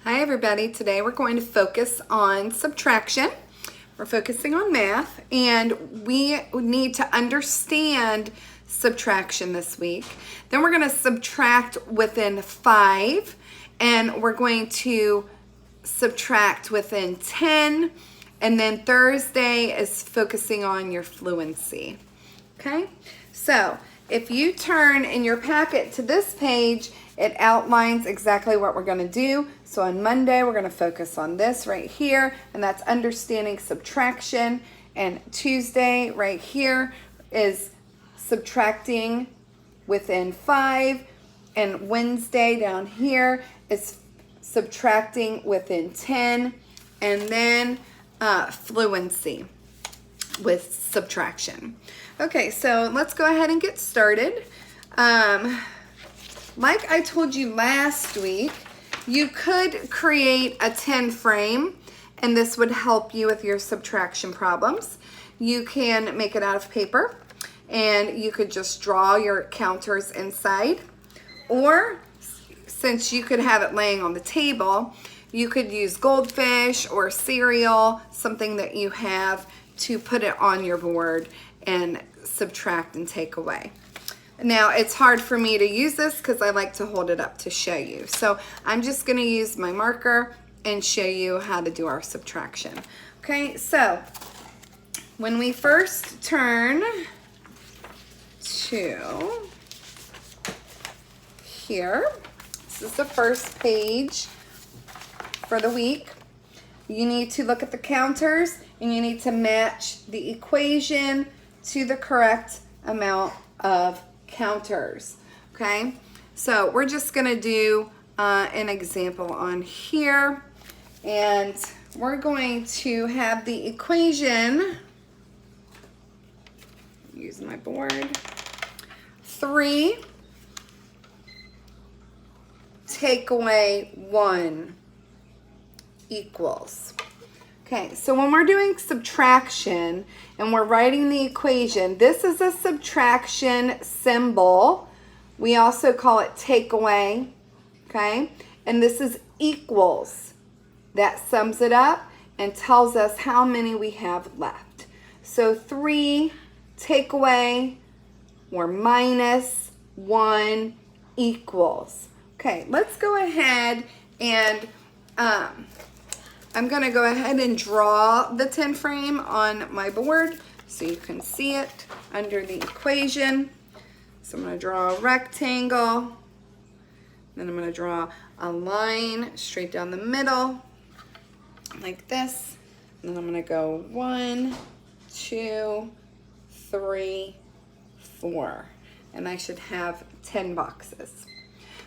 Hi everybody, today we're going to focus on subtraction. We're focusing on math and we need to understand subtraction this week. Then we're going to subtract within 5 and we're going to subtract within 10, and then Thursday is focusing on your fluency. Okay, so if you turn in your packet to this page, it outlines exactly what we're going to do. So on Monday, we're going to focus on this right here, and that's understanding subtraction. And Tuesday right here is subtracting within 5. And Wednesday down here is subtracting within 10. And then fluency with subtraction. Okay, so let's go ahead and get started. Like I told you last week, you could create a 10 frame and this would help you with your subtraction problems. You can make it out of paper and you could just draw your counters inside, or since you could have it laying on the table, you could use goldfish or cereal, something that you have, to put it on your board and subtract and take away. Now, it's hard for me to use this because I like to hold it up to show you. So I'm just going to use my marker and show you how to do our subtraction. Okay, so when we first turn to here, this is the first page for the week. You need to look at the counters and you need to match the equation to the correct amount of counters. Okay, so we're just going to do an example on here, and we're going to have the equation, use my board, 3 take away 1 equals. Okay, so when we're doing subtraction and we're writing the equation, this is a subtraction symbol. We also call it take away, okay? And this is equals. That sums it up and tells us how many we have left. So 3 take away or minus 1 equals. Okay, let's go ahead and I'm going to go ahead and draw the 10 frame on my board so you can see it under the equation. So I'm going to draw a rectangle, then I'm going to draw a line straight down the middle like this, and then I'm going to go 1, 2, 3, 4, and I should have 10 boxes.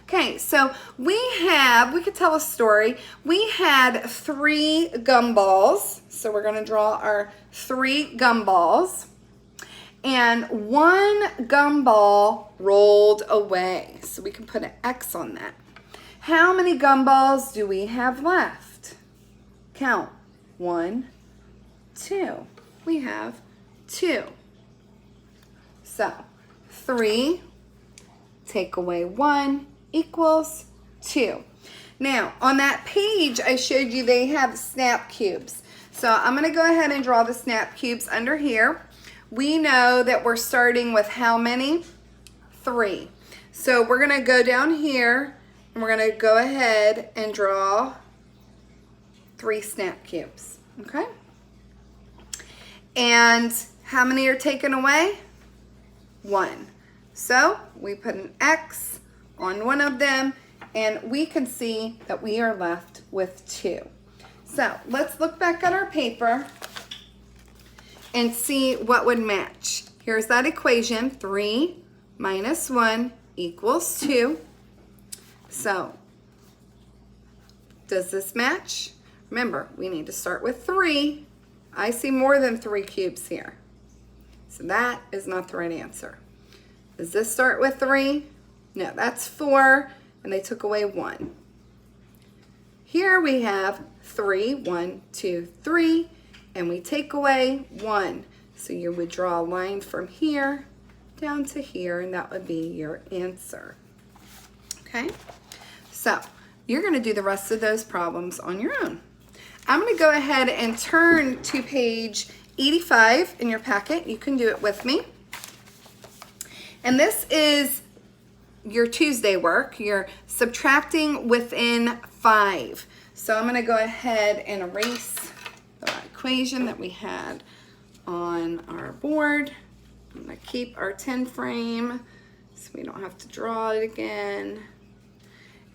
Okay, so we could tell a story. We had 3 gumballs. So we're going to draw our 3 gumballs. And 1 gumball rolled away. So we can put an X on that. How many gumballs do we have left? Count. 1, 2. We have 2. So 3 take away 1 equals 2. Now, on that page I showed you they have snap cubes. So I'm going to go ahead and draw the snap cubes under here. We know that we're starting with how many? 3. So we're going to go down here and we're going to go ahead and draw 3 snap cubes. Okay? And how many are taken away? 1. So we put an X on one of them, and we can see that we are left with 2. So let's look back at our paper and see what would match. Here's that equation, 3 minus 1 equals 2. So does this match? Remember, we need to start with 3. I see more than 3 cubes here. So that is not the right answer. Does this start with 3? No, that's 4, and they took away 1. Here we have 3, 1, 2, 3, and we take away 1. So you would draw a line from here down to here, and that would be your answer. Okay, so you're going to do the rest of those problems on your own. I'm going to go ahead and turn to page 85 in your packet. You can do it with me. And this is your Tuesday work. You're subtracting within 5. So I'm going to go ahead and erase the equation that we had on our board. I'm going to keep our 10 frame so we don't have to draw it again.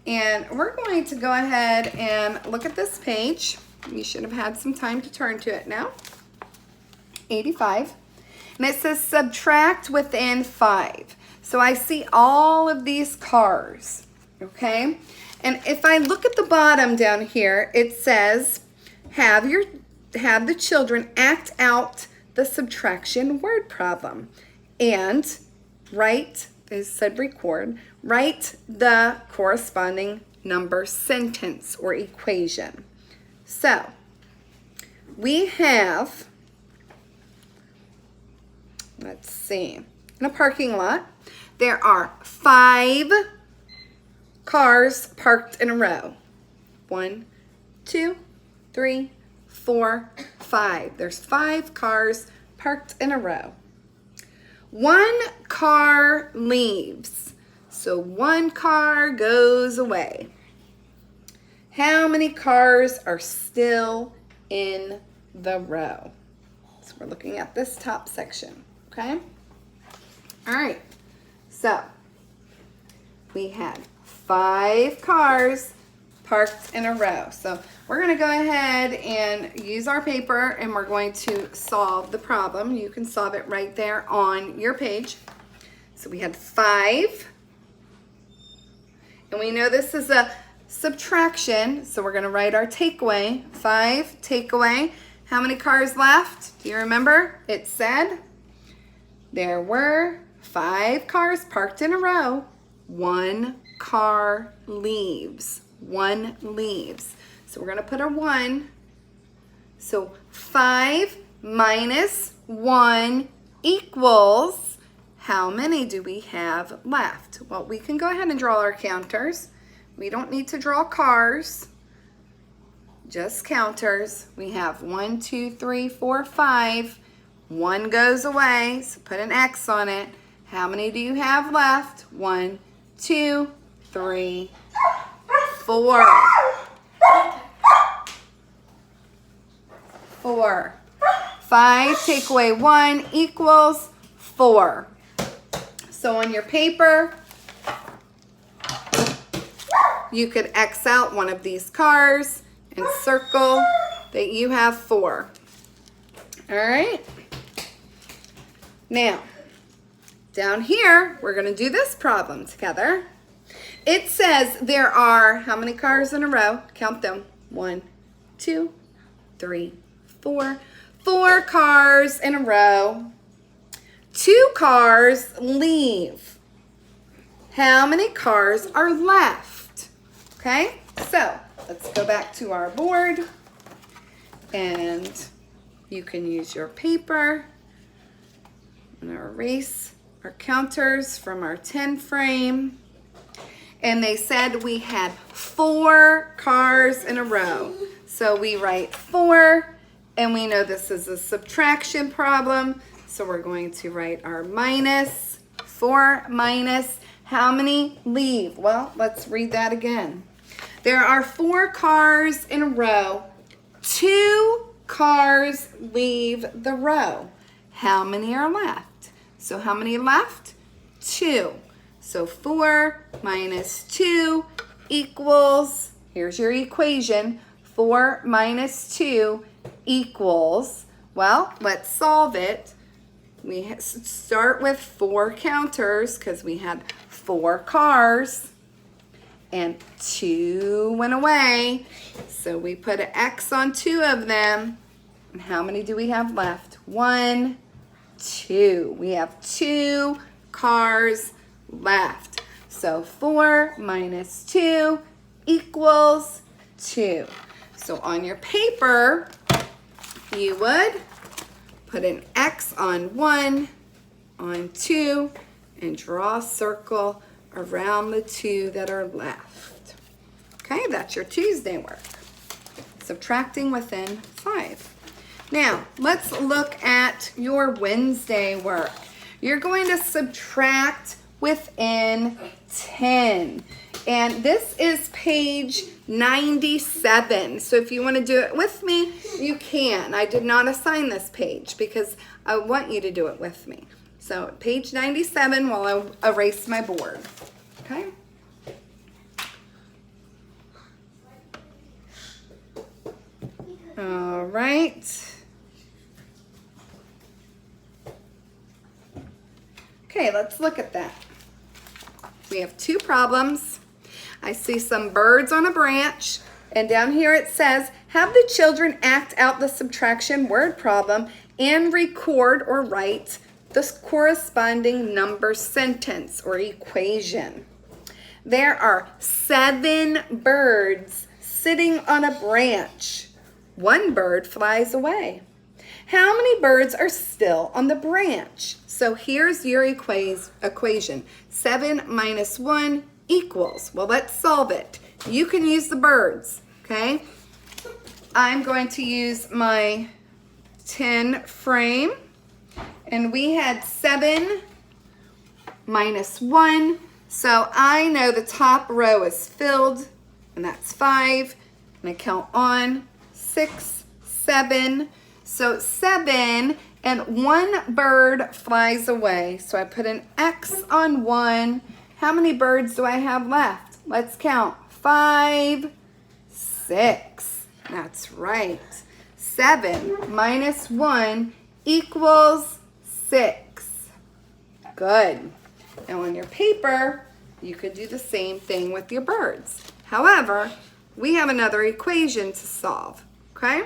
And we're going to go ahead and look at this page. You should have had some time to turn to it now. 85. And it says subtract within 5. So I see all of these cars, okay? And if I look at the bottom down here, it says have the children act out the subtraction word problem and write, it said record, write the corresponding number sentence or equation. So we have, let's see, in a parking lot, there are 5 cars parked in a row. 1, 2, 3, 4, 5. There's 5 cars parked in a row. 1 car leaves. So 1 car goes away. How many cars are still in the row? So we're looking at this top section, okay? All right, so we had 5 cars parked in a row. So we're going to go ahead and use our paper and we're going to solve the problem. You can solve it right there on your page. So we had 5. And we know this is a subtraction, so we're going to write our takeaway. 5, takeaway. How many cars left? Do you remember? It said there were 5 cars parked in a row. 1 car leaves. 1 leaves. So we're going to put a 1. So 5 minus 1 equals, how many do we have left? Well, we can go ahead and draw our counters. We don't need to draw cars, just counters. We have 1, 2, 3, 4, 5. 1 goes away, so put an X on it. How many do you have left? 1, 2, 3, 4. 4. 5 take away 1 equals 4. So on your paper, you could X out one of these cars and circle that you have 4. All right. Now, down here, we're going to do this problem together. It says there are how many cars in a row? Count them. 1, 2, 3, 4. 4 cars in a row. 2 cars leave. How many cars are left? Okay, so let's go back to our board and you can use your paper. I'm going to erase our counters from our 10 frame. And they said we had 4 cars in a row. So we write 4, and we know this is a subtraction problem. So we're going to write our minus. 4 minus, how many leave? Well, let's read that again. There are 4 cars in a row. 2 cars leave the row. How many are left? So how many left? 2. So 4 minus 2 equals, here's your equation, 4 minus 2 equals, well, let's solve it. We start with 4 counters because we had 4 cars and 2 went away. So we put an X on 2 of them. And how many do we have left? 1, 2. We have 2 cars left. So 4 minus 2 equals 2. So on your paper, you would put an X on 1, on 2, and draw a circle around the 2 that are left. Okay, that's your Tuesday work. Subtracting within 5. Now, let's look at your Wednesday work. You're going to subtract within 10. And this is page 97. So if you want to do it with me, you can. I did not assign this page because I want you to do it with me. So page 97 while I erase my board. Okay? All right. Okay, let's look at that. We have 2 problems. I see some birds on a branch, and down here it says, have the children act out the subtraction word problem and record or write the corresponding number sentence or equation. There are 7 birds sitting on a branch. 1 bird flies away. How many birds are still on the branch? So here's your equation. 7 minus 1 equals. Well, let's solve it. You can use the birds, okay? I'm going to use my 10 frame. And we had 7 minus 1. So I know the top row is filled, and that's 5. And I count on 6, 7. So 7, and 1 bird flies away. So I put an X on 1. How many birds do I have left? Let's count. 5, 6. That's right. 7 minus 1 equals 6. Good. Now on your paper, you could do the same thing with your birds. However, we have another equation to solve, okay?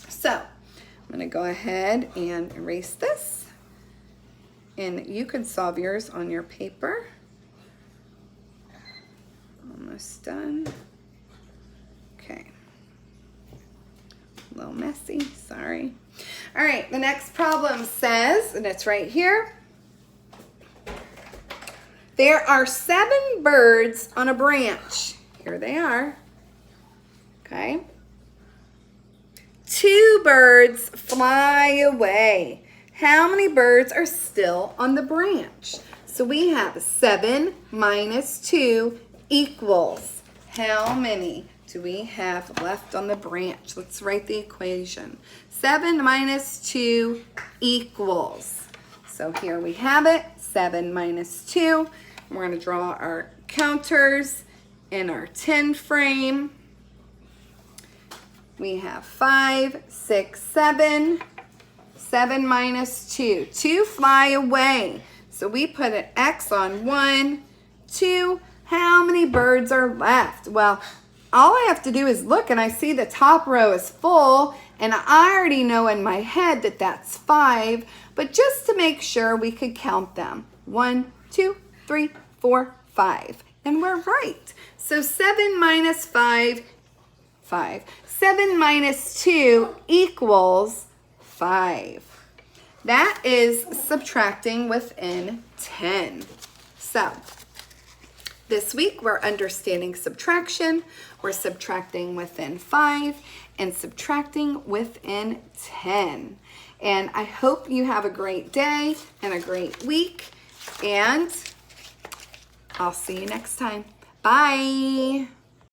So I'm going to go ahead and erase this. And you can solve yours on your paper. Almost done. Okay. A little messy, sorry. All right, the next problem says, and it's right here, there are 7 birds on a branch. Here they are. Okay. 2 birds fly away. How many birds are still on the branch? So we have 7 minus 2 equals. How many do we have left on the branch? Let's write the equation. 7 minus 2 equals. So here we have it, 7 minus 2. We're going to draw our counters in our 10 frame. We have 5, 6, 7. 7 minus 2. 2 fly away. So we put an X on 1, 2. How many birds are left? Well, all I have to do is look, and I see the top row is full, and I already know in my head that that's 5, but just to make sure, we could count them. 1, 2, 3, 4, 5. And we're right. So 7 minus 5, 5. 7 minus 2 equals 5. That is subtracting within 10. So this week we're understanding subtraction. We're subtracting within 5 and subtracting within 10. And I hope you have a great day and a great week. And I'll see you next time. Bye.